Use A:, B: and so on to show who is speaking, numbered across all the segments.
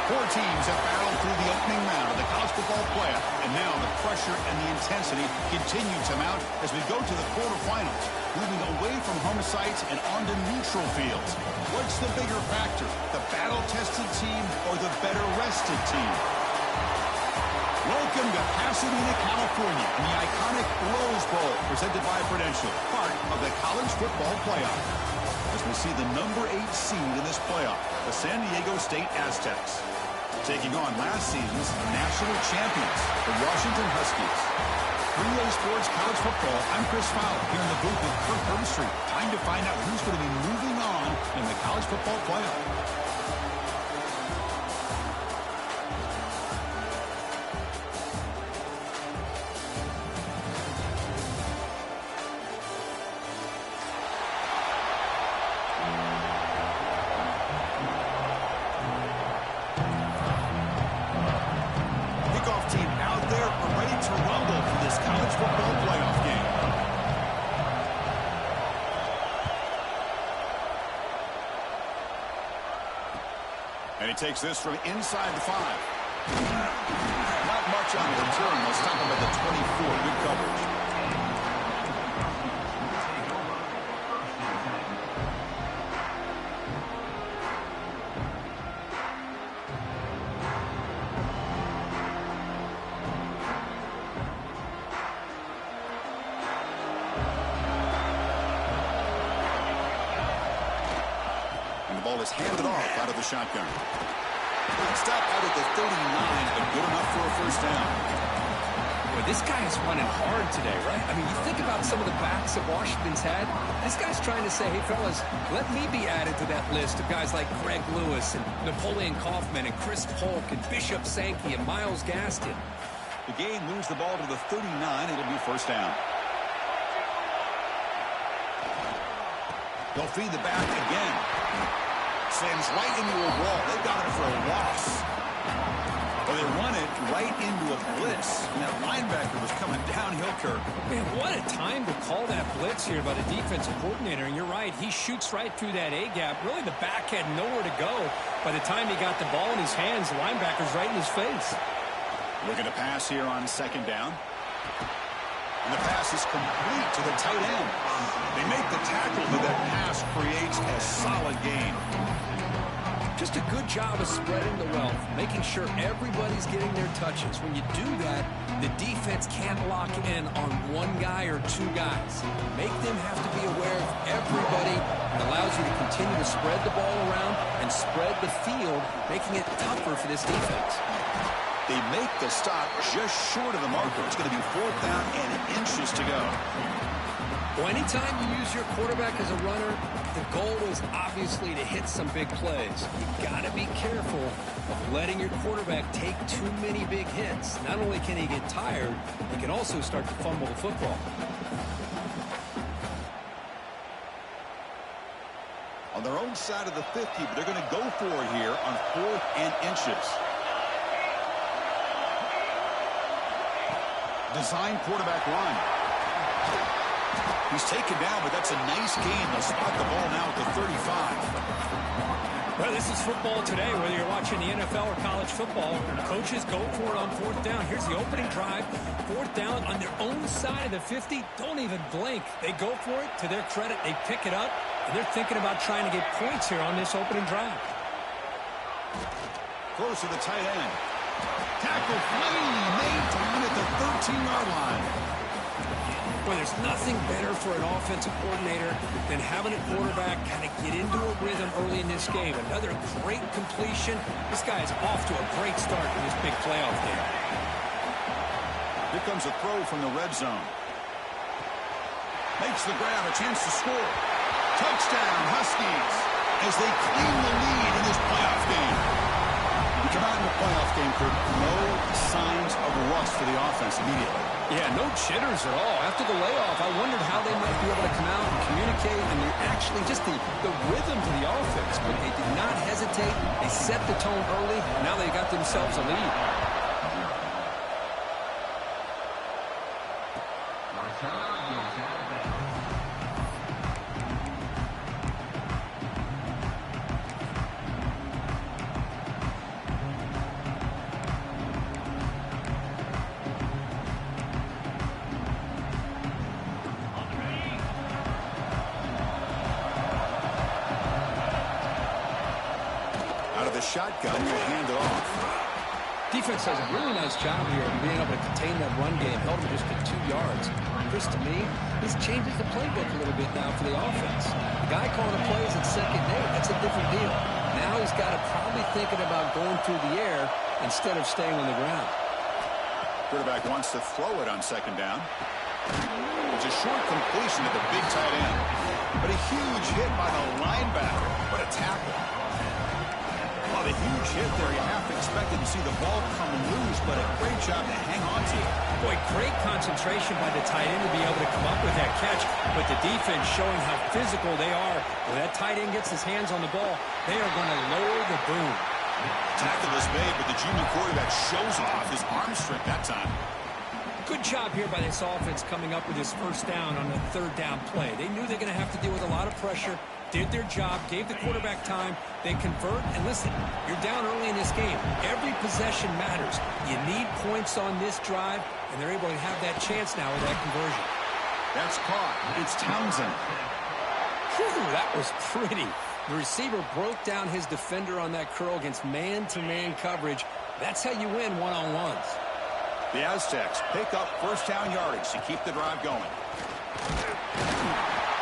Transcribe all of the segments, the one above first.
A: Four teams have battled through the opening round of the college football playoff, and now the pressure and the intensity continue to mount as we go to the quarterfinals, moving away from home sites and onto neutral fields. What's the bigger factor, the battle-tested team or the better-rested team? Welcome to Pasadena, California, in the iconic Rose Bowl, presented by Prudential, part of the college football playoff. As we see the number 8 seed in this playoff, the San Diego State Aztecs, taking on last season's national champions, the Washington Huskies. 3A Sports College Football, I'm Chris Fowler, here in the booth with Kirk Herbstreit. Time to find out who's going to be moving on in the college football playoff. And he takes this from inside the 5. Not much on the return. They'll stop him at the 24. Good coverage. And the ball is handed off out of the shotgun. Stop out at the 39, but good enough for a first down.
B: Boy, this guy is running hard today, right? I mean, you think about some of the backs that Washington's had. This guy's trying to say, hey, fellas, let me be added to that list of guys like Greg Lewis and Napoleon Kaufman and Chris Polk and Bishop Sankey and Myles Gaston.
A: The game moves the ball to the 39. It'll be first down. They'll feed the back again. Sends right into a wall. They got it for a loss. Well, they run it right into a blitz. And that linebacker was coming downhill, Kirk.
B: Man, what a time to call that blitz here by the defensive coordinator. And you're right, he shoots right through that A-gap. Really, the back had nowhere to go. By the time he got the ball in his hands, the linebacker's right in his face.
A: Looking to pass here on second down. And the pass is complete to the tight end. They make the tackle, but that pass creates a solid gain.
B: Just a good job of spreading the wealth, making sure everybody's getting their touches. When you do that, the defense can't lock in on one guy or two guys. Make them have to be aware of everybody. It allows you to continue to spread the ball around and spread the field, making it tougher for this defense.
A: They make the stop just short of the marker. It's going to be 4th down and inches to go.
B: Well, anytime you use your quarterback as a runner, the goal is obviously to hit some big plays. You've got to be careful of letting your quarterback take too many big hits. Not only can he get tired, he can also start to fumble the football.
A: On their own side of the 50, but they're going to go for it here on 4th and inches. Design quarterback run. He's taken down, but that's a nice gain. They'll spot the ball now at the 35.
B: Well, this is football today, whether you're watching the NFL or college football. Coaches go for it on 4th down. Here's the opening drive. 4th down on their own side of the 50. Don't even blink. They go for it. To their credit, they pick it up, and they're thinking about trying to get points here on this opening drive.
A: Close to the tight end. Tackle finally made down at the 13-yard line.
B: Boy, there's nothing better for an offensive coordinator than having a quarterback kind of get into a rhythm early in this game. Another great completion. This guy is off to a great start in this big playoff game.
A: Here comes a throw from the red zone. Makes the grab, a chance to score. Touchdown, Huskies, as they claim the lead in this playoff game. We come out in the playoff game, Kirk, no signs of rust for the offense immediately.
B: Yeah, no jitters at all. After the layoff, I wondered how they might be able to come out and communicate, and actually just the rhythm to the offense. But they did not hesitate. They set the tone early. Now they got themselves a lead.
A: shotgun, will hand it off.
B: Defense does a really nice job here of being able to contain that run game. Held him just to 2 yards. Chris, to me, this changes the playbook a little bit now for the offense. The guy calling the plays at 2nd and 8, that's a different deal. Now he's got to probably thinking about going through the air instead of staying on the ground.
A: Quarterback wants to throw it on 2nd down. It's a short completion to the big tight end. But a huge hit by the linebacker. What a tackle. Well, the huge hit there, you half expected to see the ball come loose, but a great job to hang on to it.
B: Boy, great concentration by the tight end to be able to come up with that catch, but the defense showing how physical they are. When that tight end gets his hands on the ball, they are going to lower the boom.
A: Tackle is made, but the junior quarterback shows off his arm strength that time.
B: Good job here by this offense coming up with his 1st down on the 3rd down play. They knew they're going to have to deal with a lot of pressure, did their job, gave the quarterback time, they convert, and listen, you're down early in this game. Every possession matters. You need points on this drive, and they're able to have that chance now with that conversion.
A: That's caught. It's Townsend.
B: Whew, that was pretty. The receiver broke down his defender on that curl against man-to-man coverage. That's how you win one-on-ones.
A: The Aztecs pick up 1st down yardage to keep the drive going.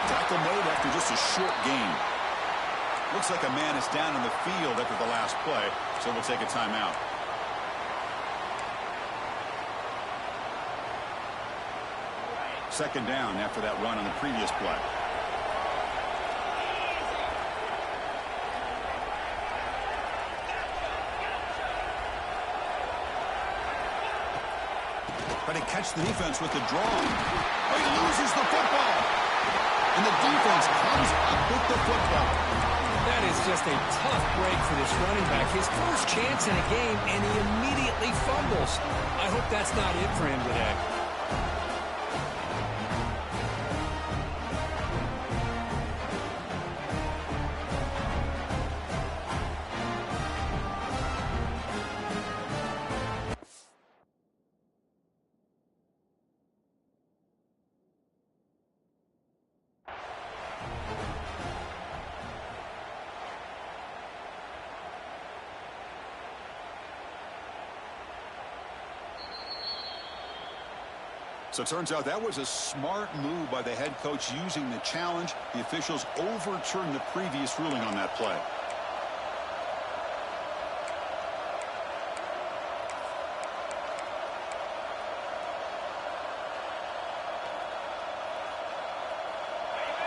A: Tackle made after just a short gain. Looks like a man is down on the field after the last play, so we'll take a timeout. Second down after that run on the previous play. But he catches the defense with the draw. Oh, he loses the football. And the defense comes up with the football.
B: That is just a tough break for this running back. His first chance in a game, and he immediately fumbles. I hope that's not it for him today.
A: So it turns out that was a smart move by the head coach using the challenge. The officials overturned the previous ruling on that play.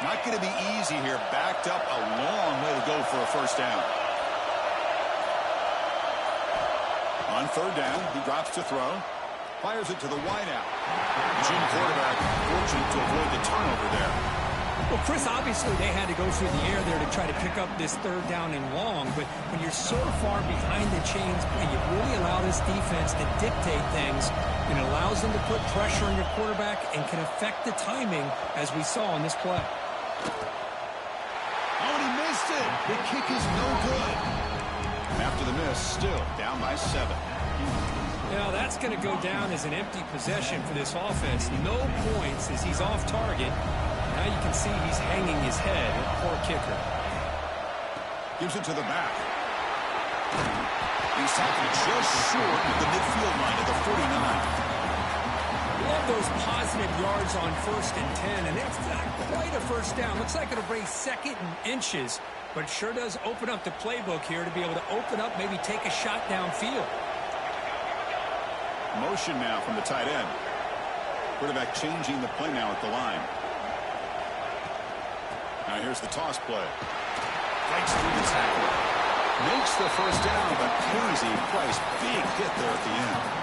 A: Not going to be easy here. Backed up a long way to go for a 1st down. On 3rd down, he drops to throw. Fires it to the wideout. The junior quarterback fortunate to avoid the turnover there.
B: Well, Chris, obviously they had to go through the air there to try to pick up this 3rd down and long, but when you're so far behind the chains, you really allow this defense to dictate things, and it allows them to put pressure on your quarterback and can affect the timing, as we saw on this play.
A: Oh, and he missed it. The kick is no good. After the miss, still down by 7.
B: Now, that's going to go down as an empty possession for this offense. No points as he's off target. Now you can see he's hanging his head. Poor kicker.
A: Gives it to the back. He's tackled just short of the midfield line at the 49.
B: Love those positive yards on 1st and 10, and it's not quite a 1st down. Looks like it'll bring 2nd and inches, but sure does open up the playbook here to be able to open up, maybe take a shot downfield.
A: Motion now from the tight end. Quarterback changing the play now at the line. Now here's the toss play. Breaks through the tackle. Makes the 1st down, but pays a price. Big hit there at the end.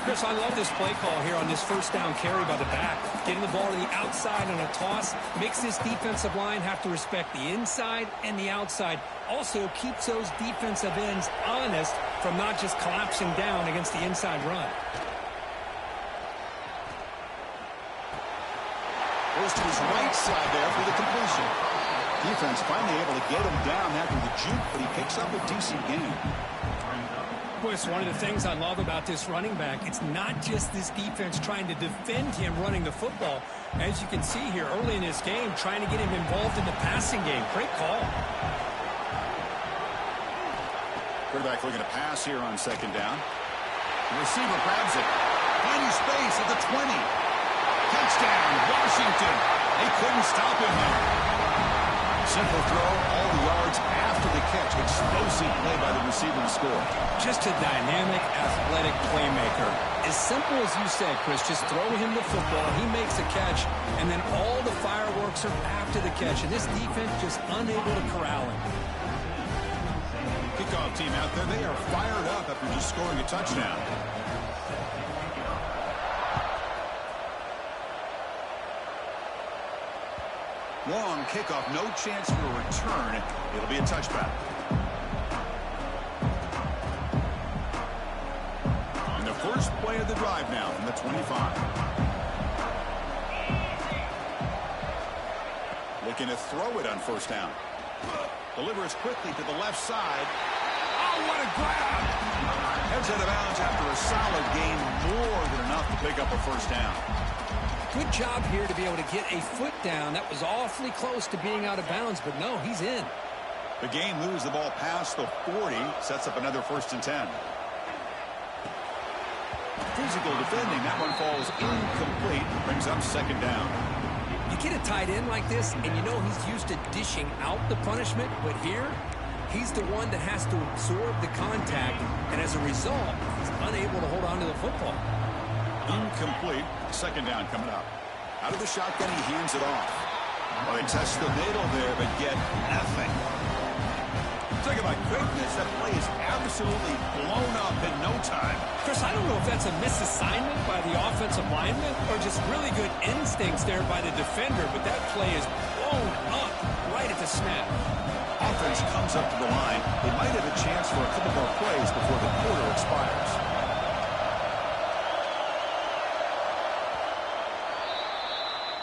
B: Chris, I love this play call here on this 1st down carry by the back. Getting the ball to the outside on a toss makes this defensive line have to respect the inside and the outside. Also keeps those defensive ends honest from not just collapsing down against the inside run.
A: Goes to his right side there for the completion. Defense finally able to get him down after the juke, but he picks up a decent gain.
B: Boy, it's one of the things I love about this running back. It's not just this defense trying to defend him running the football. As you can see here early in this game, trying to get him involved in the passing game. Great call.
A: Quarterback looking to pass here on second down. The receiver grabs it. Finding space at the 20. Touchdown, Washington. They couldn't stop him there. Simple throw, all the yards after the catch. Explosive play by the receiver to score.
B: Just a dynamic, athletic playmaker. As simple as you said, Chris, just throw him the football, he makes a catch, and then all the fireworks are after the catch. And this defense just unable to corral him.
A: Kickoff team out there, they are fired up after just scoring a touchdown. Long kickoff, no chance for a return. It'll be a touchback. On the first play of the drive now from the 25. Looking to throw it on first down. Delivers quickly to the left side. Oh, what a grab! Heads out of bounds after a solid gain, more than enough to pick up a first down.
B: Good job here to be able to get a foot down. That was awfully close to being out of bounds, but no, he's in.
A: The game moves the ball past the 40, sets up another 1st and 10. Physical defending, that one falls incomplete, brings up second down.
B: You get a tight end like this, and you know he's used to dishing out the punishment, but here, he's the one that has to absorb the contact, and as a result, he's unable to hold on to the football.
A: Incomplete. Second down coming up. Out of the shotgun, he hands it off. Well, they test the middle there, but get nothing. Talk about quickness. That play is absolutely blown up in no time.
B: Chris, I don't know if that's a misassignment by the offensive lineman or just really good instincts there by the defender, but that play is blown up right at the snap.
A: Offense comes up to the line. They might have a chance for a couple more plays before the quarter expires.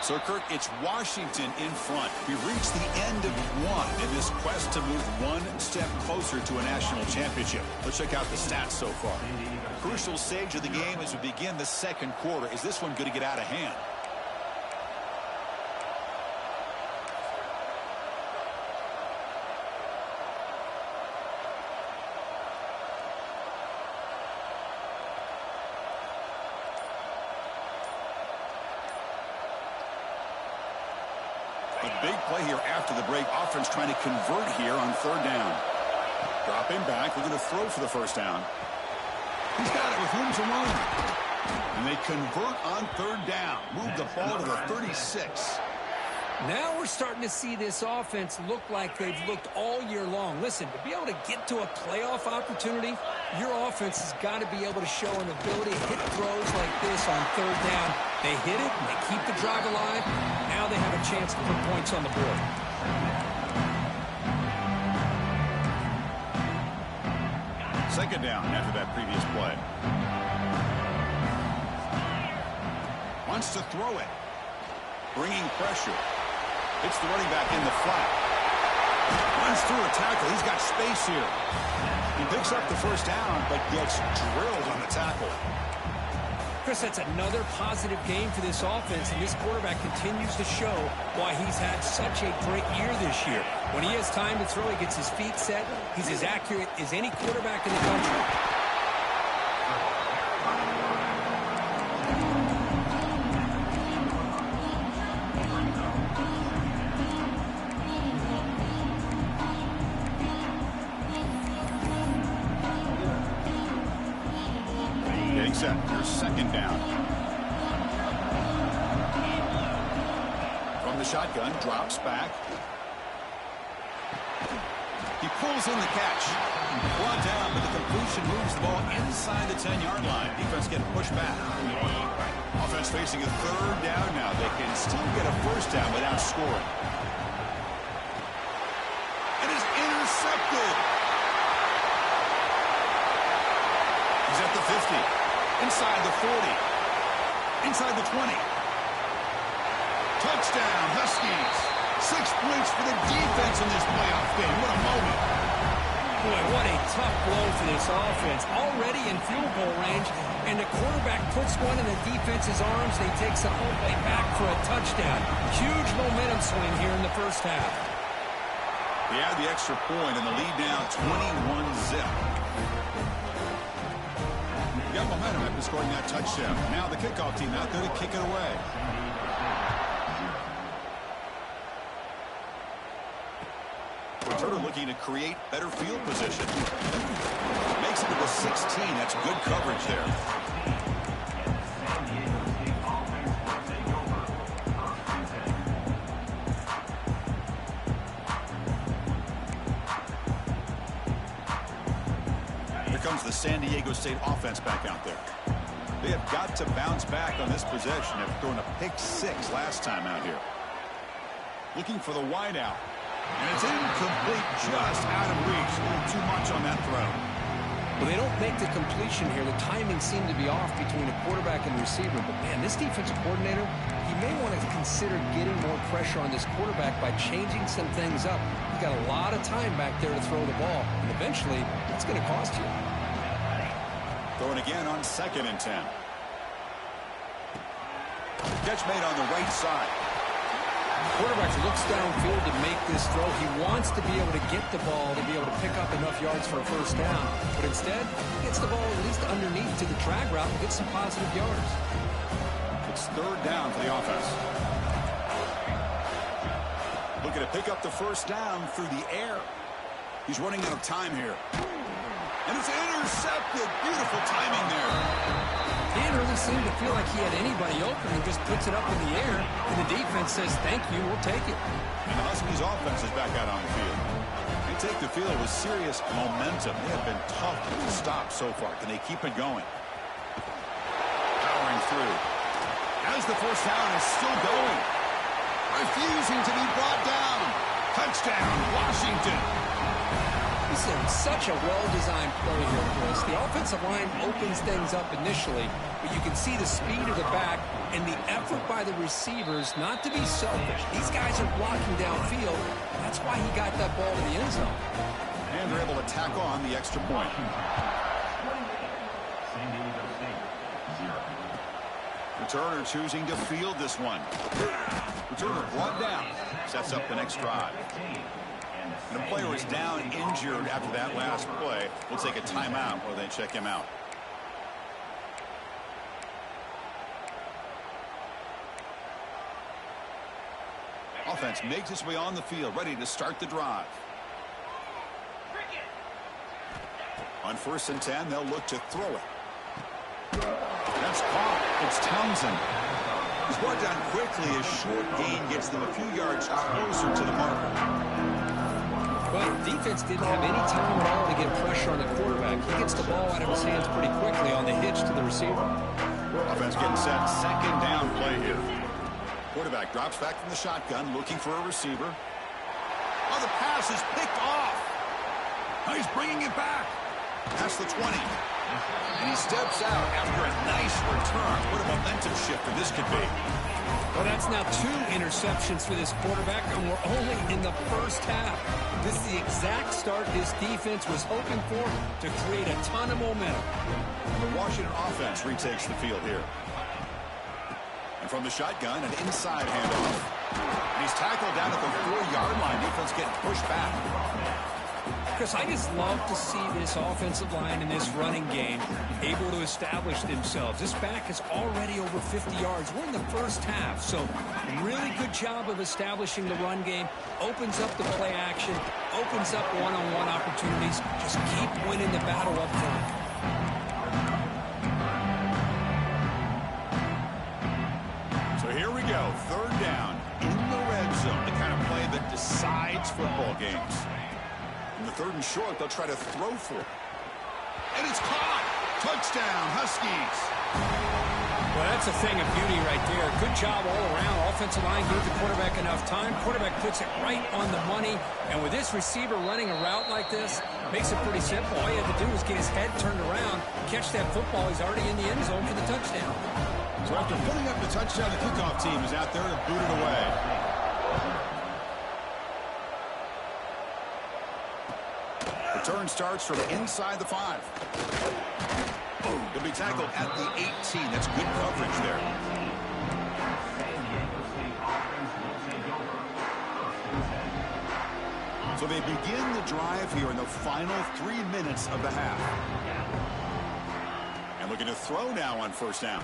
A: So, Kurt, it's Washington in front. We've reached the end of one in this quest to move one step closer to a national championship. Let's check out the stats so far. Crucial stage of the game as we begin the second quarter. Is this one going to get out of hand? A big play here after the break. Offense trying to convert here on third down. Dropping back. We're going to throw for the first down. He's got it with room to run. And they convert on third down. Move the ball to the 36.
B: Now we're starting to see this offense look like they've looked all year long. Listen, to be able to get to a playoff opportunity, your offense has got to be able to show an ability to hit throws like this on third down. They hit it, and they keep the drive alive. Now they have a chance to put points on the board.
A: Second down after that previous play. Wants to throw it. Bringing pressure. Hits the running back in the flat. Runs through a tackle. He's got space here. He picks up the first down, but gets drilled on the tackle.
B: Chris, that's another positive game for this offense, and this quarterback continues to show why he's had such a great year this year. When he has time to throw, he gets his feet set. He's as accurate as any quarterback in the country.
A: Here's second down. From the shotgun, drops back. He pulls in the catch. Brought down, but the completion moves the ball inside the 10-yard line. Defense getting pushed back. Offense facing a third down now. They can still get a first down without scoring. It is intercepted. He's at the 50. Inside the 40. Inside the 20. Touchdown, Huskies. 6 points for the defense in this playoff game. What a moment.
B: Boy, what a tough blow for this offense. Already in field goal range, and the quarterback puts one in the defense's arms, and he takes it all the way back for a touchdown. Huge momentum swing here in the first half.
A: They add the extra point, and the lead now 21-zip. Got momentum after scoring that touchdown. Now the kickoff team out there to kick it away. Returner looking to create better field position. Makes it to the 16. That's good coverage there. Comes the San Diego State offense back out there. They have got to bounce back on this possession after throwing a pick-6 last time out here. Looking for the wide out. And it's incomplete, just out of reach. A little too much on that throw.
B: Well, they don't make the completion here. The timing seemed to be off between a quarterback and receiver. But, man, this defensive coordinator, he may want to consider getting more pressure on this quarterback by changing some things up. He's got a lot of time back there to throw the ball. And eventually, that's going to cost you.
A: Throwing again on 2nd and 10. Catch made on the right side.
B: Quarterback looks downfield to make this throw. He wants to be able to get the ball to be able to pick up enough yards for a first down. But instead, he gets the ball at least underneath to the drag route and gets some positive yards.
A: It's 3rd down for the offense. Looking to pick up the first down through the air. He's running out of time here. And it's intercepted. Beautiful timing there.
B: He didn't really seem to feel like he had anybody open. He just puts it up in the air, and the defense says, thank you, we'll take it.
A: And the Huskies offense is back out on the field. They take the field with serious momentum. They have been tough to stop so far. Can they keep it going? Powering through. As the first down is still going. Refusing to be brought down. Touchdown, Washington.
B: This is such a well-designed play here, Chris. The offensive line opens things up initially, but you can see the speed of the back and the effort by the receivers not to be selfish. These guys are blocking downfield. That's why he got that ball to the end zone.
A: And they're able to tack on the extra point. Returner choosing to field this one. Returner brought down. Sets up the next drive. And the player is down injured after that last play. We'll take a timeout while they check him out. Offense makes its way on the field, ready to start the drive. On 1st and 10, they'll look to throw it. That's caught. It's Townsend. He's brought down quickly as short gain gets them a few yards closer to the marker.
B: Well, defense didn't have any time at all to get pressure on the quarterback. He gets the ball out of his hands pretty quickly on the hitch to the receiver.
A: Offense getting set. 2nd down play here. Quarterback drops back from the shotgun, looking for a receiver. Oh, the pass is picked off. Now he's bringing it back. That's the 20. And he steps out after a nice return. What a momentum shifter this could be.
B: Well, that's now 2 interceptions for this quarterback, and we're only in the first half. This is the exact start this defense was hoping for to create a ton of momentum.
A: The Washington offense retakes the field here. And from the shotgun, an inside handoff. And he's tackled down at the 4-yard line. Defense getting pushed back.
B: Chris, I just love to see this offensive line in this running game able to establish themselves. This back is already over 50 yards. We're in the first half, so really good job of establishing the run game. Opens up the play action, opens up one-on-one opportunities. Just keep winning the battle up front.
A: So here we go, 3rd down in the red zone, the kind of play that decides football games. In the 3rd and short, they'll try to throw for it. And it's caught! Touchdown, Huskies!
B: Well, that's a thing of beauty right there. Good job all around. Offensive line gave the quarterback enough time. Quarterback puts it right on the money. And with this receiver running a route like this, makes it pretty simple. All you have to do is get his head turned around, catch that football. He's already in the end zone for the touchdown.
A: So after putting up the touchdown, the kickoff team is out there to boot it away. Return starts from inside the 5. He'll be tackled at the 18. That's good coverage there. So they begin the drive here in the final 3 minutes of the half. And Looking to throw now on first down.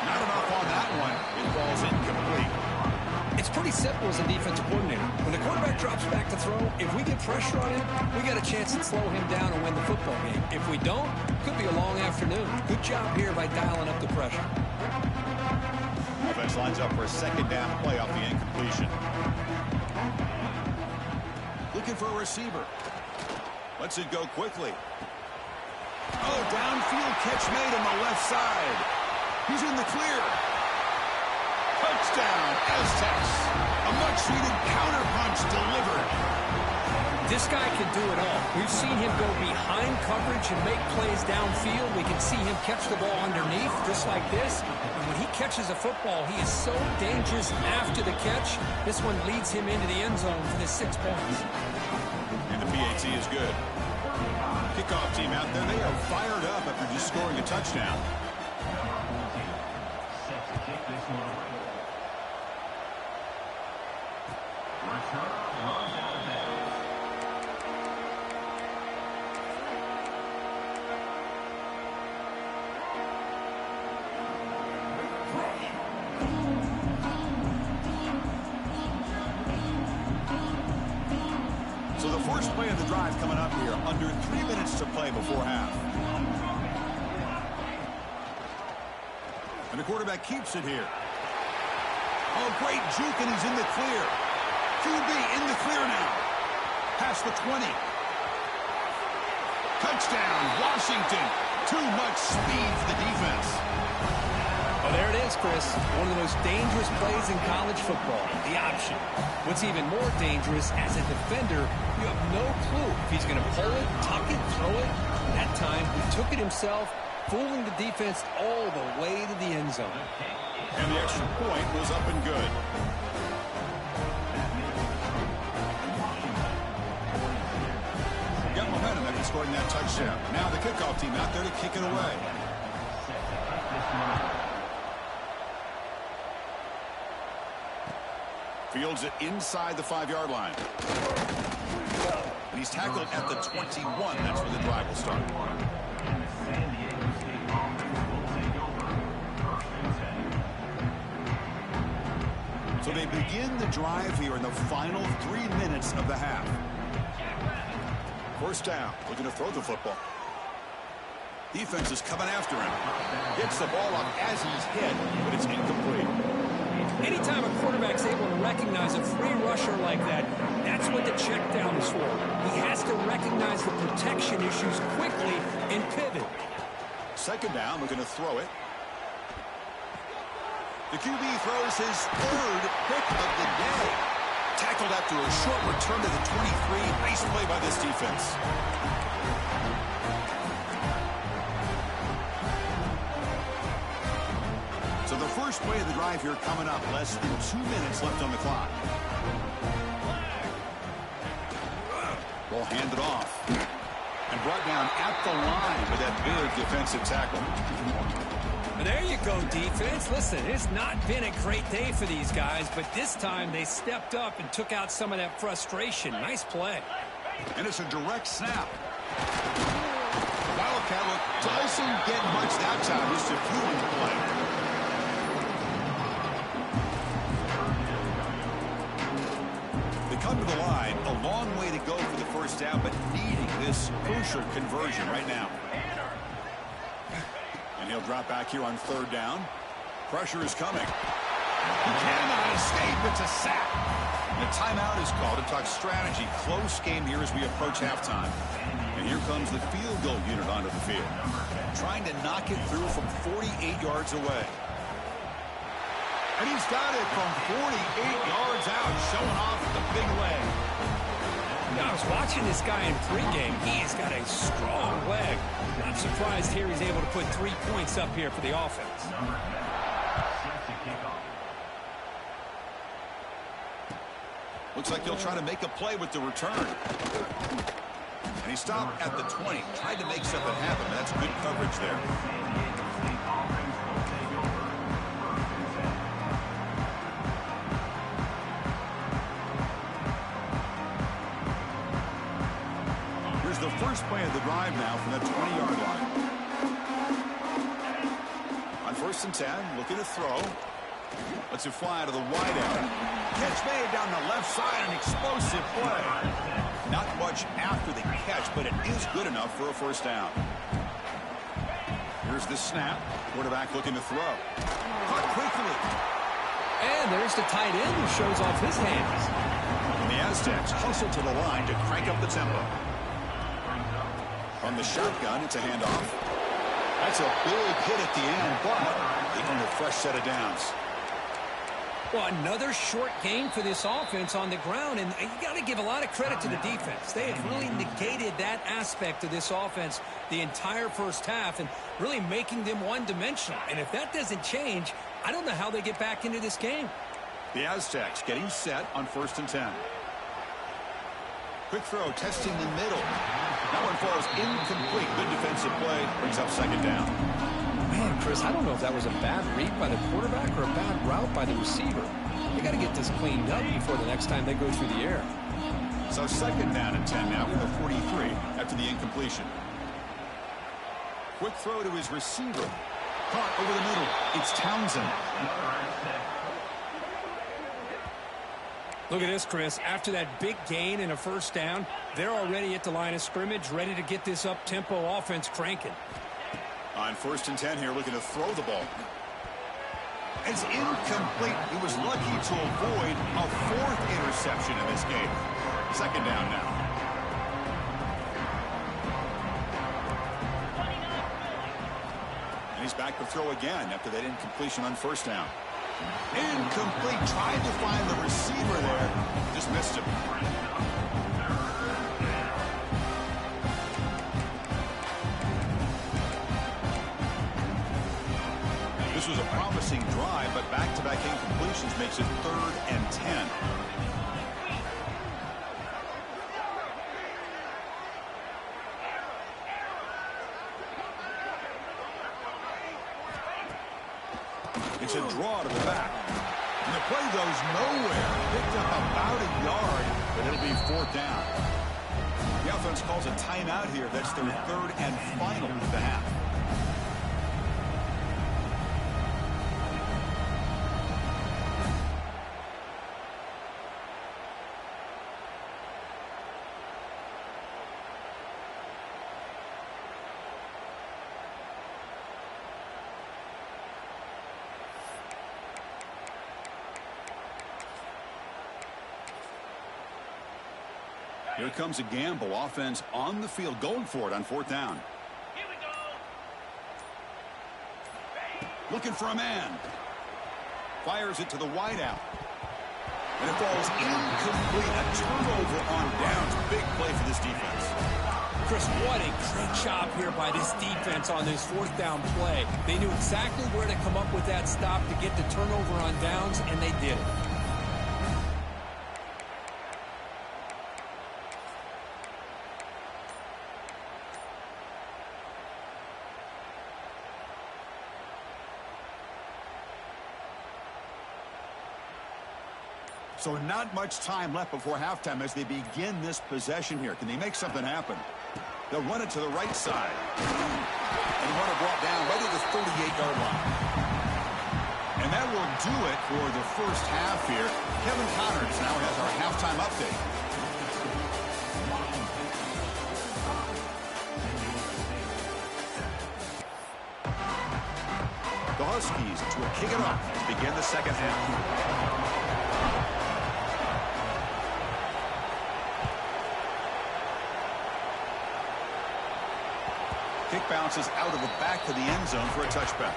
A: Not enough on that one. It falls incomplete.
B: It's pretty simple as a defensive coordinator. When the quarterback drops back to throw, if we get pressure on him, we got a chance to slow him down and win the football game. If we don't, it could be a long afternoon. Good job here by dialing up the pressure.
A: Offense lines up for a second down play off the incompletion. Looking for a receiver. Lets it go quickly. Oh, downfield catch made on the left side. He's in the clear. Touchdown, Aztecs. A much-needed counterpunch delivered.
B: This guy can do it all. We've seen him go behind coverage and make plays downfield. We can see him catch the ball underneath, just like this. And when he catches a football, he is so dangerous after the catch. This one leads him into the end zone for the 6 points.
A: And the PAT is good. Kickoff team out there, they are fired up after just scoring a touchdown. So the first play of the drive coming up here, under 3 minutes to play before half. And the quarterback keeps it here. Oh, great juke, and he's in the clear. QB in the clear now. Past the 20. Touchdown, Washington. Too much speed for the defense.
B: Oh, there it is, Chris. One of the most dangerous plays in college football, the option. What's even more dangerous, as a defender, you have no clue if he's going to pull it, tuck it, throw it. That time, he took it himself, fooling the defense all the way to the end zone.
A: And the extra point was up and good. Got momentum after scoring that touchdown. Now the kickoff team out there to kick it away. Fields it inside the 5-yard line. And he's tackled at the 21. That's where the drive will start. So they begin the drive here in the final 3 minutes of the half. First down, looking to throw the football. Defense is coming after him. Gets the ball up as he's hit, but it's incomplete.
B: Anytime a quarterback's able to recognize a free rusher like that, that's what the check down is for. He has to recognize the protection issues quickly and pivot.
A: Second down, looking to throw it. The QB throws his third pick of the day. Tackled after a short return to the 23. Nice play by this defense. So the first play of the drive here coming up. Less than 2 minutes left on the clock. Ball handed off. And brought down at the line with that big defensive tackle.
B: There you go, defense. Listen, it's not been a great day for these guys, but this time they stepped up and took out some of that frustration. Nice play.
A: And it's a direct snap. Wildcat doesn't get much that time, just a few in the play. They come to the line, a long way to go for the first down, but needing this crucial conversion right now. And he'll drop back here on third down. Pressure is coming. He cannot escape. It's a sack. The timeout is called to talk strategy. Close game here as we approach halftime. And here comes the field goal unit onto the field. Trying to knock it through from 48 yards away. And he's got it from 48 yards out, showing off the big leg.
B: I was watching this guy in pregame. He has got a strong leg. Not surprised here he's able to put 3 points up here for the offense.
A: Looks like he'll try to make a play with the return. And he stopped at the 20. Tried to make something happen, but that's good coverage there. Here's the first play of the drive now from the 20-yard line. First and 10, looking to throw. Lets it fly to the wide out. Catch made down the left side, an explosive play. Not much after the catch, but it is good enough for a first down. Here's the snap. Quarterback looking to throw. Caught quickly.
B: And there's the tight end who shows off his hands.
A: And the Aztecs hustle to the line to crank up the tempo. On the shotgun, it's a handoff. That's a big hit at the end, but they earn a fresh set of downs.
B: Well, another short gain for this offense on the ground, and you got to give a lot of credit to the defense. They have really negated that aspect of this offense the entire first half and really making them one-dimensional. And if that doesn't change, I don't know how they get back into this game.
A: The Aztecs getting set on first and 10. Quick throw, testing the middle. That one falls incomplete. Good defensive play. Brings up second down.
B: Man, Chris, I don't know if that was a bad read by the quarterback or a bad route by the receiver. They got to get this cleaned up before the next time they go through the air.
A: So second down and 10 now from the 43 after the incompletion. Quick throw to his receiver. Caught over the middle. It's Townsend.
B: Look at this, Chris. After that big gain and a first down, they're already at the line of scrimmage, ready to get this up-tempo offense cranking.
A: On first and 10 here, looking to throw the ball. It's incomplete. He was lucky to avoid a fourth interception in this game. Second down now. And he's back to throw again after that incompletion on first down. Incomplete. Tried to find the receiver there. Just missed him. This was a promising drive, but back-to-back incompletions makes it 3rd and 10. It's a draw to the back. And the play goes nowhere. Picked up about a yard, but it'll be 4th down. The offense calls a timeout here. That's their 3rd and final of the half. Here comes a gamble. Offense on the field, going for it on 4th down.
C: Here we go.
A: Looking for a man. Fires it to the wideout. And it falls incomplete. A turnover on downs. Big play for this defense.
B: Chris, what a great job here by this defense on this 4th down play. They knew exactly where to come up with that stop to get the turnover on downs, and they did it.
A: So not much time left before halftime as they begin this possession here. Can they make something happen? They'll run it to the right side. And runner brought down right at the 38-yard line. And that will do it for the first half here. Kevin Connors now has our halftime update. The Huskies to kick it off to begin the second half. Kick bounces out of the back of the end zone for a touchback.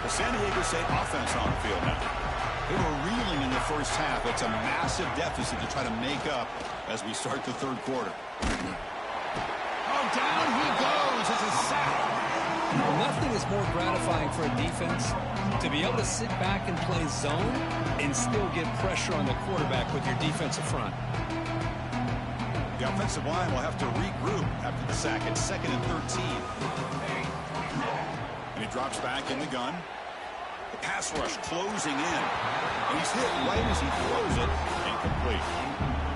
A: The San Diego State offense on the field now. They were reeling in the first half. It's a massive deficit to try to make up as we start the 3rd quarter. Down he goes. It's a sack.
B: Well, nothing is more gratifying for a defense to be able to sit back and play zone and still get pressure on the quarterback with your defensive front.
A: The offensive line will have to regroup after the sack. It's 2nd and 13. And he drops back in the gun. The pass rush closing in. And he's hit right as he throws it. Incomplete.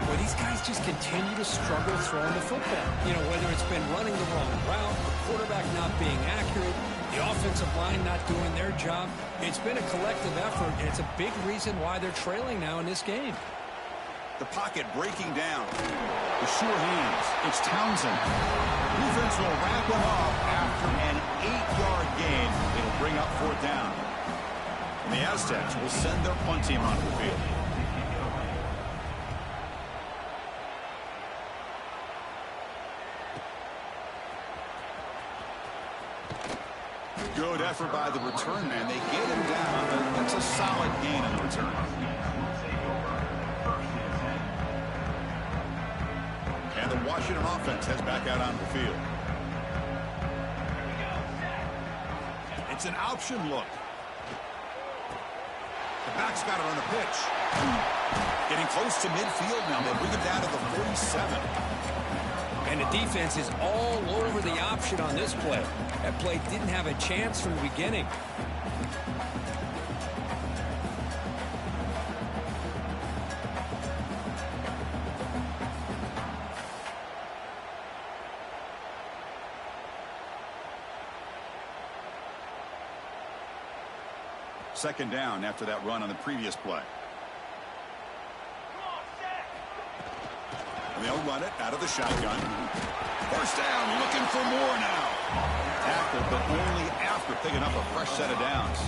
B: Well, these guys just continue to struggle throwing the football. You know, whether it's been running the wrong route, the quarterback not being accurate, the offensive line not doing their job. It's been a collective effort, and it's a big reason why they're trailing now in this game.
A: The pocket breaking down. The sure hands. It's Townsend. Defense will wrap him up after an 8-yard gain. It'll bring up 4th down. And the Aztecs will send their punt team onto the field. Good effort by the return man. They get him down, but it's a solid gain on the return. And the Washington offense heads back out onto the field. It's an option look. The back's got it on the pitch. Getting close to midfield now. They bring him down to the 47.
B: And the defense is all over the option on this play. That play didn't have a chance from the beginning.
A: Second down after that run on the previous play. And they'll run it out of the shotgun. First down, looking for more now. Tackled, but only after picking up a fresh set of downs.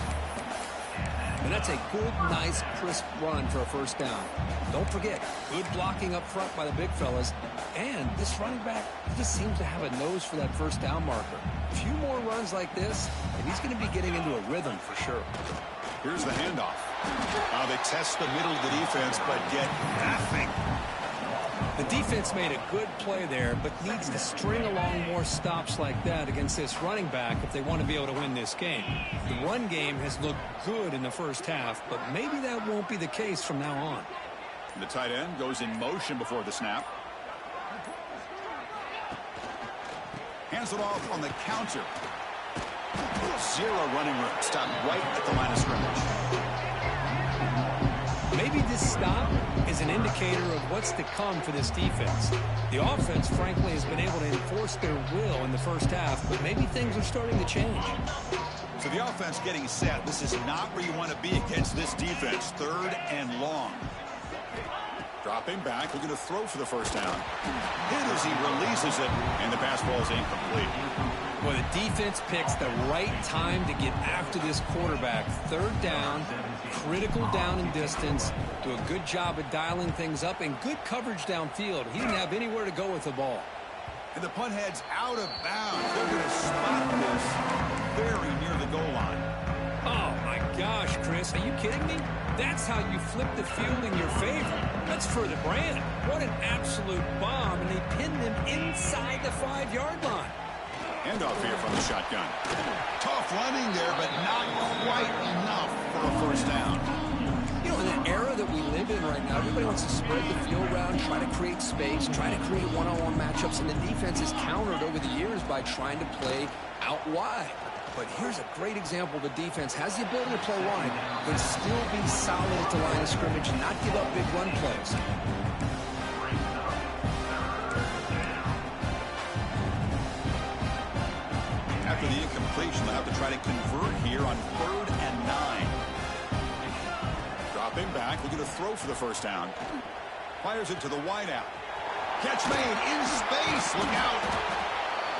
B: And that's a good, nice, crisp run for a first down. Don't forget, good blocking up front by the big fellas. And this running back just seems to have a nose for that first down marker. A few more runs like this, and he's going to be getting into a rhythm for sure.
A: Here's the handoff. Now they test the middle of the defense, but get nothing.
B: The defense made a good play there, but needs to string along more stops like that against this running back if they want to be able to win this game. The run game has looked good in the first half, but maybe that won't be the case from now on.
A: The tight end goes in motion before the snap. Hands it off on the counter. Zero running room. Stopped right at the line of scrimmage.
B: Maybe this stop is an indicator of what's to come for this defense. The offense, frankly, has been able to enforce their will in the first half, but maybe things are starting to change.
A: So the offense getting set. This is not where you want to be against this defense. 3rd and long. Dropping back, looking to throw for the first down. Hit as he releases it, and the pass ball is incomplete.
B: Well, the defense picks the right time to get after this quarterback. 3rd down, critical down and distance. Do a good job of dialing things up and good coverage downfield. He didn't have anywhere to go with the ball.
A: And the punt heads out of bounds. They're going to spot this very near the goal line.
B: Oh, my gosh, Chris. Are you kidding me? That's how you flip the field in your favor. That's for the brand. What an absolute bomb. And they pinned him inside the 5-yard line.
A: Handoff here from the shotgun. Tough running there, but not quite enough for a first down.
B: You know, in the era that we live in right now, everybody wants to spread the field around, try to create space, try to create one-on-one matchups, and the defense is countered over the years by trying to play out wide. But here's a great example. The defense has the ability to play wide, but still be solid at the line of scrimmage and not give up big run plays.
A: After the incompletion, they'll have to try to convert here on 3rd and 9. Dropping back, looking to throw for the first down. Fires it to the wideout. Catch made in space. Look out.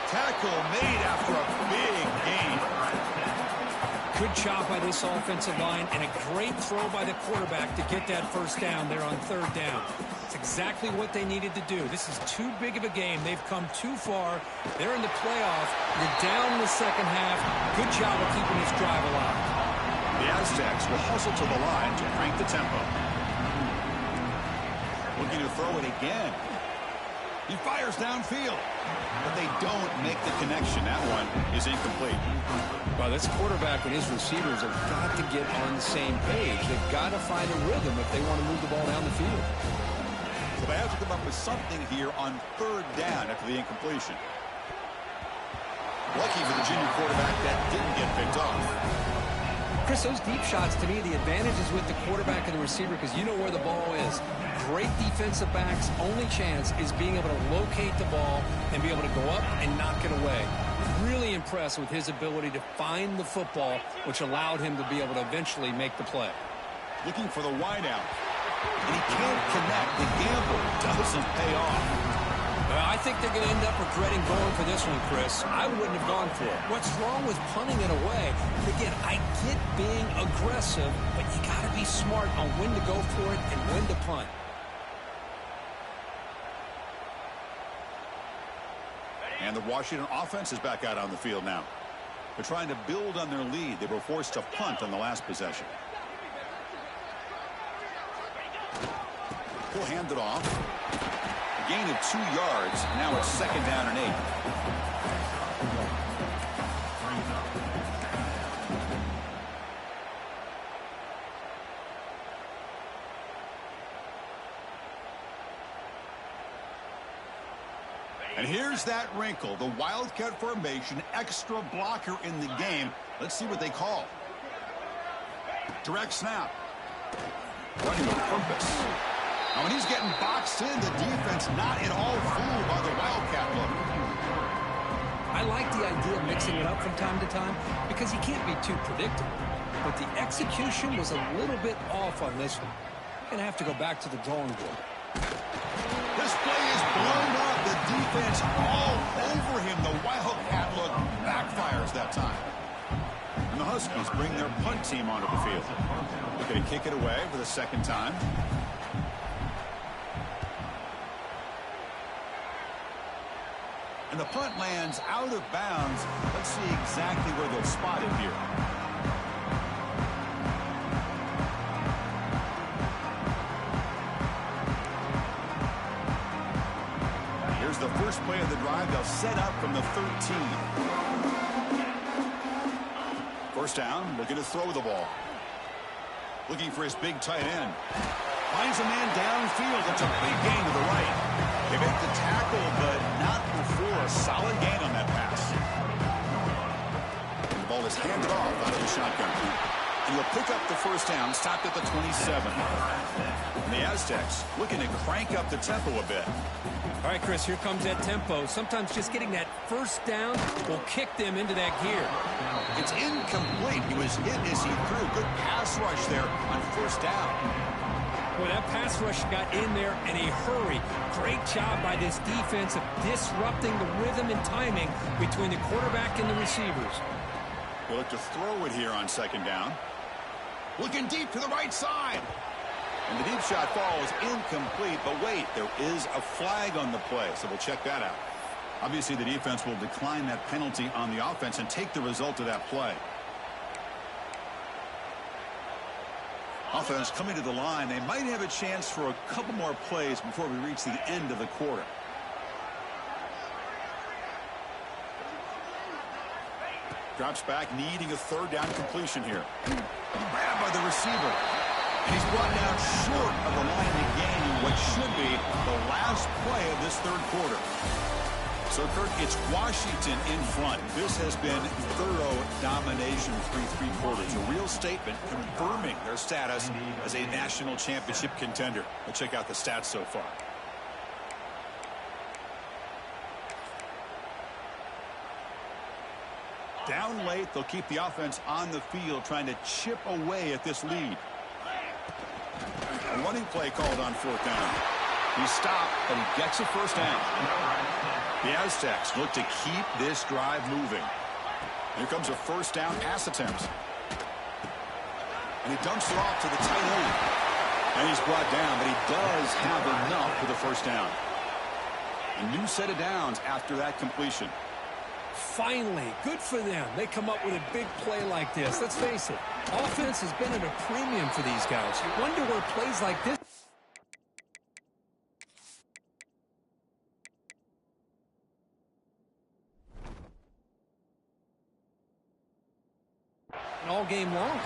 A: Tackle made after a big gain.
B: Good job by this offensive line and a great throw by the quarterback to get that first down there on 3rd down. It's exactly what they needed to do. This is too big of a game. They've come too far. They're in the playoff. You're down in the second half. Good job of keeping this drive alive.
A: The Aztecs will hustle to the line to crank the tempo. Looking to throw it again. He fires downfield, but they don't make the connection. That one is incomplete.
B: Well, this quarterback and his receivers have got to get on the same page. They've got to find a rhythm if they want to move the ball down the field.
A: So they have to come up with something here on 3rd down after the incompletion. Lucky for the junior quarterback that didn't get picked off.
B: Chris, those deep shots, to me, the advantage is with the quarterback and the receiver because you know where the ball is. Great defensive backs' only chance is being able to locate the ball and be able to go up and knock it away. Really impressed with his ability to find the football, which allowed him to be able to eventually make the play.
A: Looking for the wideout. And he can't connect. The gamble doesn't pay off.
B: I think they're going to end up regretting going for this one, Chris. I wouldn't have gone for it. What's wrong with punting it away? Again, I get being aggressive, but you got to be smart on when to go for it and when to punt.
A: And the Washington offense is back out on the field now. They're trying to build on their lead. They were forced to punt on the last possession. He'll hand it off. A gain of 2 yards. Now it's 2nd down and 8. And here's that wrinkle. The Wildcat formation, extra blocker in the game. Let's see what they call. Direct snap. Running with purpose. Now, when he's getting boxed in, the defense not at all fooled by the Wildcat look.
B: I like the idea of mixing it up from time to time because you can't be too predictable. But the execution was a little bit off on this one. Going to have to go back to the drawing board.
A: This play is blown up. The defense all over him. The Wildcat look backfires that time. And the Huskies bring their punt team onto the field. They're going to kick it away for the 2nd time. And the punt lands out of bounds. Let's see exactly where they'll spot it here. Here's the first play of the drive. They'll set up from the 13. 1st down, looking to throw the ball. Looking for his big tight end. Finds a man downfield. It's a big gain to the right. They make the tackle, but not before a solid gain on that pass. And the ball is handed off out of the shotgun. And he'll pick up the 1st down, stopped at the 27. And the Aztecs looking to crank up the tempo a bit.
B: All right, Chris, here comes that tempo. Sometimes just getting that 1st down will kick them into that gear.
A: It's incomplete. He was hit as he threw. Good pass rush there on 1st down.
B: Boy, that pass rush got in there in a hurry. Great job by this defense of disrupting the rhythm and timing between the quarterback and the receivers.
A: They look to throw it here on 2nd down. Looking deep to the right side. And the deep shot falls incomplete. But wait, there is a flag on the play, so we'll check that out. Obviously, the defense will decline that penalty on the offense and take the result of that play. Offense coming to the line. They might have a chance for a couple more plays before we reach the end of the quarter. Drops back, needing a 3rd down completion here. Grabbed by the receiver. And he's brought down short of the line to gain what should be the last play of this 3rd quarter. So, Kirk, it's Washington in front. This has been thorough domination through 3 quarters. A real statement confirming their status as a national championship contender. Let's check out the stats so far. Down late, they'll keep the offense on the field, trying to chip away at this lead. A running play called on 4th down. He stopped, but he gets a 1st down. The Aztecs look to keep this drive moving. Here comes a 1st down pass attempt. And he dumps it off to the tight end. And he's brought down, but he does have enough for the 1st down. A new set of downs after that completion.
B: Finally, good for them. They come up with a big play like this. Let's face it, offense has been at a premium for these guys. You wonder where plays like this. All game long.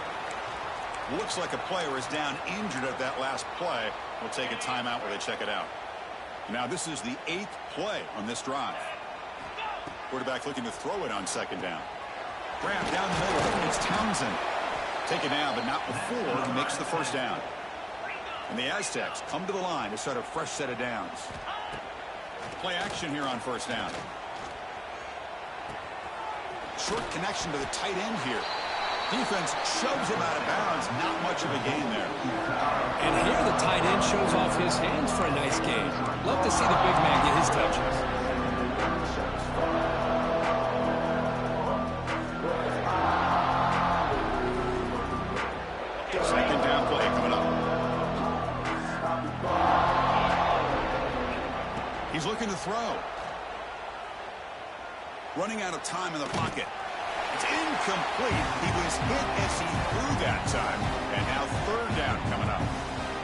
A: Looks like a player is down injured at that last play. We'll take a timeout while they check it out. Now this is the 8th play on this drive. Quarterback looking to throw it on second down. Grab down the middle. It's Townsend. Taken down, but not before he makes the first down. And the Aztecs come to the line to start a fresh set of downs. Play action here on first down. Short connection to the tight end here. Defense shoves him out of bounds. Not much of a gain there.
B: And here the tight end shows off his hands for a nice gain. Love to see the big man get his touches.
A: Second down play coming up. He's looking to throw. Running out of time in the pocket. It's incomplete. He was hit as he threw that time. And now third down coming up.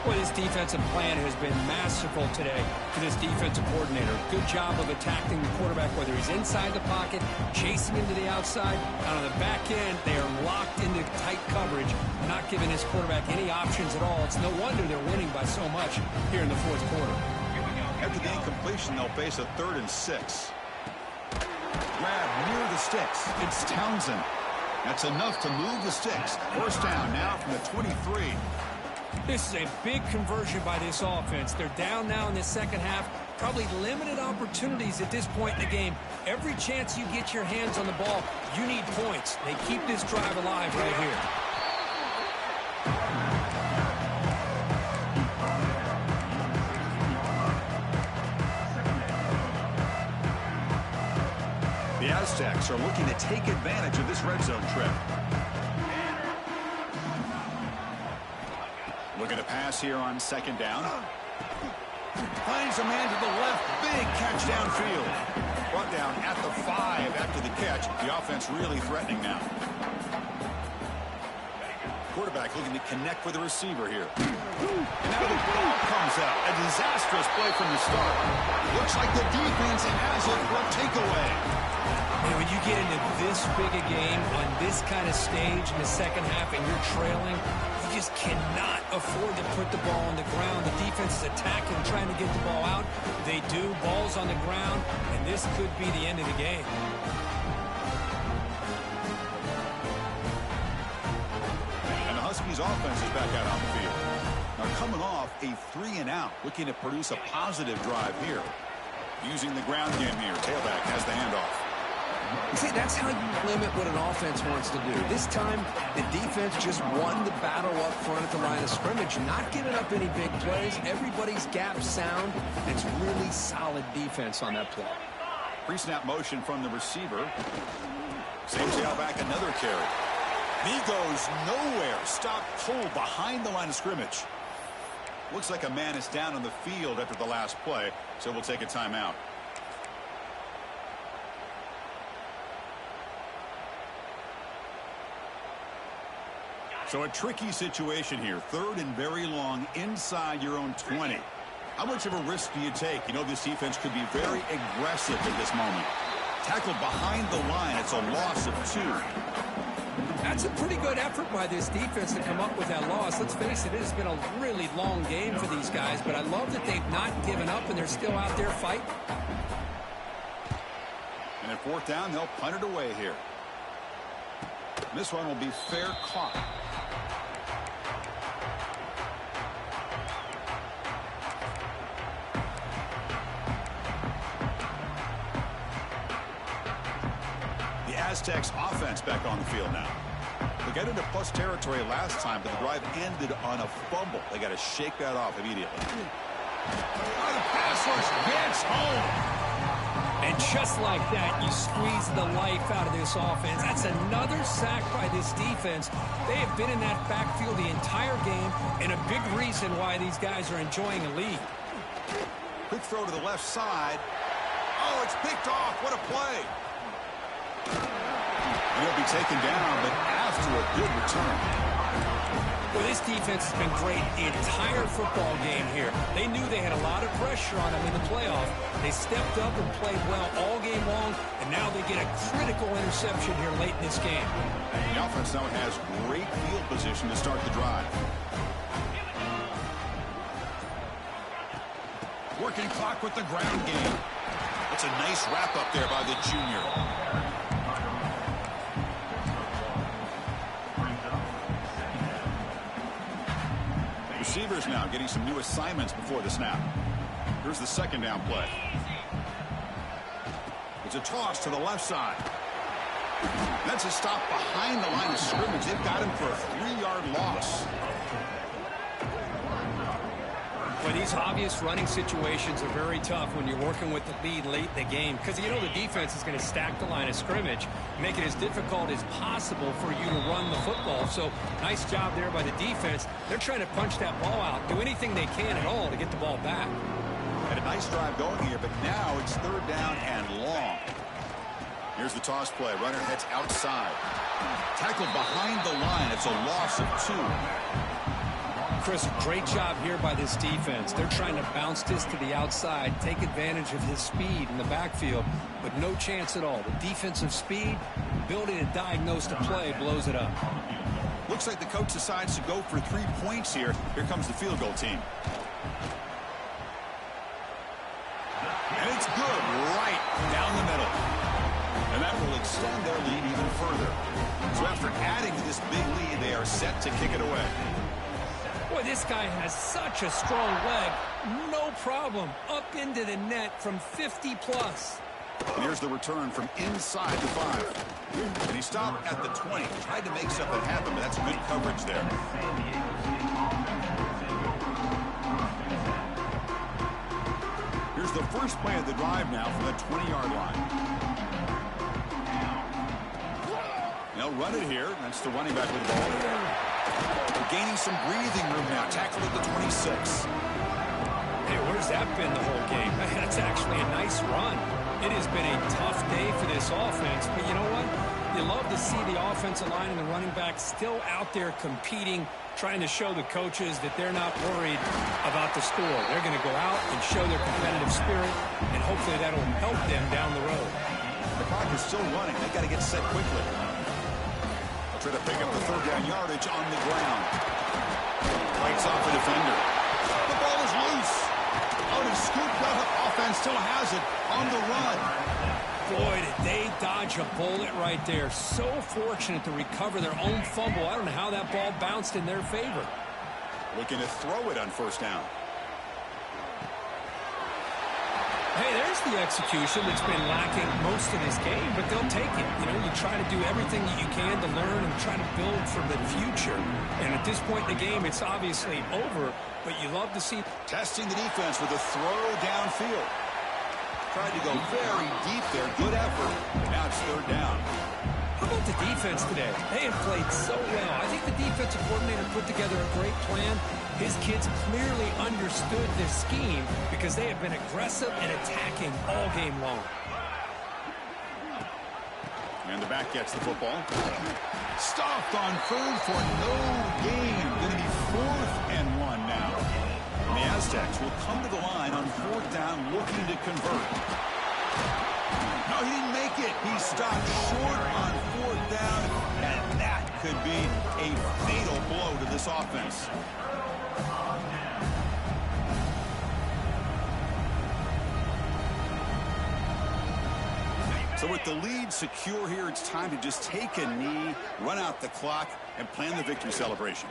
B: Well, this defensive plan has been masterful today for this defensive coordinator. Good job of attacking the quarterback, whether he's inside the pocket, chasing him to the outside. And on the back end, they are locked into tight coverage, not giving his quarterback any options at all. It's no wonder they're winning by so much here in the fourth quarter.
A: After the incompletion, they'll face a 3rd and 6. Grab near the sticks. It's Townsend. That's enough to move the sticks. First down now from the 23.
B: This is a big conversion by this offense. They're down now in the second half. Probably limited opportunities at this point in the game. Every chance you get your hands on the ball, you need points. They keep this drive alive right here.
A: The Aztecs are looking to take advantage of this red zone trip. Looking to pass here on second down. Finds a man to the left. Big catch downfield. Brought down at the 5 after the catch. The offense really threatening now. Quarterback looking to connect with the receiver here. And now the ball comes out. A disastrous play from the start. Looks like the defense has it for a takeaway.
B: And when you get into this big a game on this kind of stage in the second half and you're trailing, you just cannot afford to put the ball on the ground. The defense is attacking, trying to get the ball out. They do. Ball's on the ground, and this could be the end of the game.
A: And the Huskies offense is back out on the field. Now coming off a 3-and-out, looking to produce a positive drive here. Using the ground game here. Tailback has the handoff.
B: See, that's how you limit what an offense wants to do. This time, the defense just won the battle up front at the line of scrimmage, not giving up any big plays. Everybody's gap sound. It's really solid defense on that play.
A: Pre-snap motion from the receiver. Same tailback, another carry. He goes nowhere. Stop pulled behind the line of scrimmage. Looks like a man is down on the field after the last play, so we'll take a timeout. So a tricky situation here. 3rd and very long inside your own 20. How much of a risk do you take? You know this defense could be very aggressive at this moment. Tackled behind the line. It's a loss of 2.
B: That's a pretty good effort by this defense to come up with that loss. Let's face it, it has been a really long game for these guys, but I love that they've not given up and they're still out there fighting.
A: And at 4th down, they'll punt it away here. This one will be fair caught. The Aztecs offense back on the field now. They got into plus territory last time, but the drive ended on a fumble. They got to shake that off immediately. Oh, the pass rush gets home.
B: And just like that, you squeeze the life out of this offense. That's another sack by this defense. They have been in that backfield the entire game, and a big reason why these guys are enjoying a lead.
A: Quick throw to the left side. Oh, it's picked off. What a play. He'll be taken down, but after a good return.
B: Well, this defense has been great the entire football game here. They knew they had a lot of pressure on them in the playoff. They stepped up and played well all game long, and now they get a critical interception here late in this game.
A: The offense now has great field position to start the drive. Working clock with the ground game. That's a nice wrap-up there by the junior. Receivers now getting some new assignments before the snap. Here's the second down play. It's a toss to the left side. That's a stop behind the line of scrimmage. They've got him for a 3-yard loss.
B: Well, these obvious running situations are very tough when you're working with the lead late in the game because you know the defense is going to stack the line of scrimmage, make it as difficult as possible for you to run the football. So nice job there by the defense. They're trying to punch that ball out, do anything they can at all to get the ball back.
A: Had a nice drive going here, but now it's third down and long. Here's the toss play. Runner heads outside. Tackled behind the line. It's a loss of 2.
B: Chris, great job here by this defense. They're trying to bounce this to the outside, take advantage of his speed in the backfield, but no chance at all. The defensive speed, ability to diagnose the play, blows it up.
A: Looks like the coach decides to go for 3 points here. Here comes the field goal team. And it's good right down the middle. And that will extend their lead even further. So after adding to this big lead, they are set to kick it away.
B: Boy, this guy has such a strong leg. No problem. Up into the net from 50+.
A: And here's the return from inside the 5. And he stopped at the 20. Tried to make something happen, but that's good coverage there. Here's the first play of the drive now from the 20-yard line. They'll run it here. That's the running back with the ball. They're gaining some breathing room now. Tackled at the 26.
B: Hey, where's that been the whole game? That's actually a nice run. It has been a tough day for this offense, but you know what? You love to see the offensive line and the running back still out there competing, trying to show the coaches that they're not worried about the score. They're going to go out and show their competitive spirit, and hopefully that'll help them down the road.
A: The clock is still running. They got to get set quickly. Try to pick up the third down yardage on the ground. Fights off the defender. The ball is loose. Oh, and scooped up. Offense still has it on the run.
B: Boy, did they dodge a bullet right there. So fortunate to recover their own fumble. I don't know how that ball bounced in their favor.
A: Looking to throw it on first down.
B: Hey, there's the execution that's been lacking most of this game, but they'll take it. You know, you try to do everything that you can to learn and try to build for the future. And at this point in the game, it's obviously over, but you love to see.
A: Testing the defense with a throw downfield. Tried to go very deep there. Good effort. Now it's third down.
B: How about the defense today? They have played so well. I think the defensive coordinator put together a great plan. His kids clearly understood this scheme because they have been aggressive and attacking all game long.
A: And the back gets the football. Stopped on third for no gain. Going to be 4th and 1 now. And the Aztecs will come to the line on 4th down looking to convert. No, he didn't make it. He stopped short on 4th down, and that could be a fatal blow to this offense. So with the lead secure here, it's time to just take a knee, run out the clock, and plan the victory celebration.